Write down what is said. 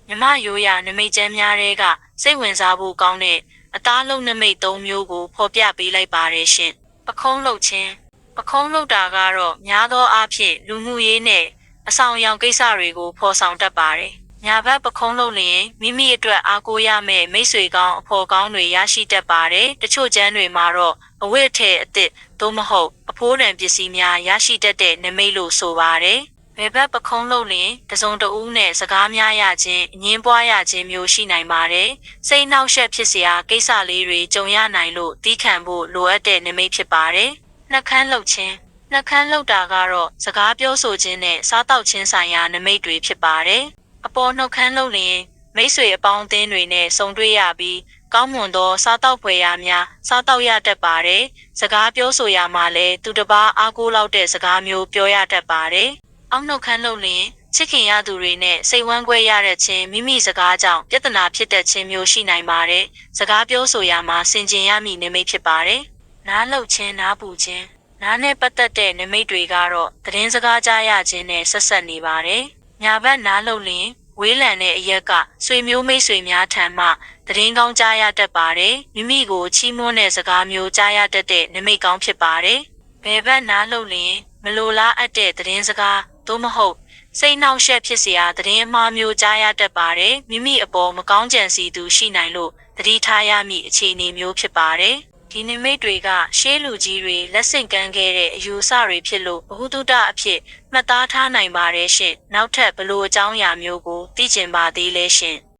မြမရိုးရာနမိတ်ကျမ်းများတွေကစိတ်ဝင်စားဖို့ကောင်းတဲ့အသားလုံးနမိတ်၃မျိုးကိုဖော်ပြပေးလိုက်ပါတယ်ရှင်။ပခုံးလှုပ်ခြင်းပခုံးလှုပ်တာကတော့များသောအားဖြင့်လူမှုရေးနဲ့အဆောင်အယောင်ကိစ္စတွေကိုဖော်ဆောင်တတ်ပါတယ်။ညာဘက်ပခုံးလှုပ်လျင်မိမိအတွက်အားကိုးရမယ့်မိတ်ဆွေကောင်းအဖော်ကောင်းတွေရရှိတတ်ပါတယ်။တချို့ကျမ်းတွေမှာတော့အဝတ်အထည်အသစ်သို့မဟုတ်အဖိုးတန်ပစ္စည်းများရရှိတတ်တဲ့နမိတ်လို့ဆိုပါတယ်။ဘယ်ဘက်ပခုံးလှုပ်လျင်တစုံတဦးနဲ့စကားများရခြင်းအငင်းပွားရခြင်းမျိုးရှိနိုင်ပါတယ်။စိတ်နှောက်ယှက်ဖြစ်စရာကိစ္စလေးတွေကြုံရနိုင်လို့တီးခံဖို့လိုအပ်တဲ့နမိတ်ဖြစ်ပါတယ်။နှက်ခမ်းလှုပ်ခြင်းနှက်ခမ်းလှုပ်တာကတော့စကားပြောဆိုခြင်းနဲ့စားတောက်ခြင်းဆိုင်ရာနမိတ်တွေဖြစ်ပါတယ်။အပေါ်နှုတ်ခမ်းလှုပ်လျင်မိတ်ဆွေအပေါင်းအသင်းတွေနဲ့ဆုံတွေ့ရပြီးကောင်းမွန်သောစားတောက်ဖွယ်ရာများစားတောက်ရတတ်ပါတယ်။စကားပြောဆိုရာမှာလည်းသူတစ်ပါးအားကိုးလောက်တဲ့စကားမျိုးပြောရတတ်ပါတယ်။အောက်နှုတ်ခမ်းလှုပ်လျင်ချစ်ခင်ရသူတွေနဲ့စိတ်ဝမ်းကွဲရတဲ့ခြင်းမိမိစကားကြောင့်ပြဿနာဖြစ်တဲ့ခြင်းမျိုးရှိနိုင်ပါတယ်။စကားပြောဆိုရာမှာဆင်ခြင်ရမည့်နမိတ်ဖြစ်ပါတယ်။နားလှုပ်ခြင်းနားပူခြင်းနားနဲ့ပတ်သက်တဲ့နမိတ်တွေကတော့သတင်းစကားကြားရခြင်းနဲ့ဆက်ဆက်နေပါတယ်။ညာဘက်နားလှုပ်လျင်ဝေးလံတဲ့အရက်ကဆွေမျိုးမိတ်ဆွေများထံမှသတင်းကောင်းကြားရတတ်ပါတယ်။မိမိကိုချီးမွမ်းတဲ့စကားမျိုးကြားရတတ်တဲ့နမိတ်ကောင်းဖြစ်ပါတယ်။ဘယ်ဘက်နားလှုပ်လျင်မလိုလားအပ်တဲ့သတင်းစကားသို့မဟုတ်စိတ်နှောက်ယှက်ဖြစ်စရာသတင်းအမှားမျိုးကြားရတတ်ပါတယ်။မိမိအပေါ်မကောင်းကြံစီသူရှိနိုင်လို့သတိထားရမည့်အခြေအနေမျိုးဖြစ်ပါတယ်။ဒီနမိတ်တွေကရှေးလူကြီးတွေလက်ဆင့်ကမ်းခဲ့တဲ့အယူအဆတွေဖြစ်လို့ဘ ഹു တုတအဖြစ်မှတ်သားထားနိုင်ပါတယ်ရှင်။နောက်ထပ်ဘလို့အကြောင်းအရာမျိုးကိုသိကျင်ပါသေးလဲရှင်။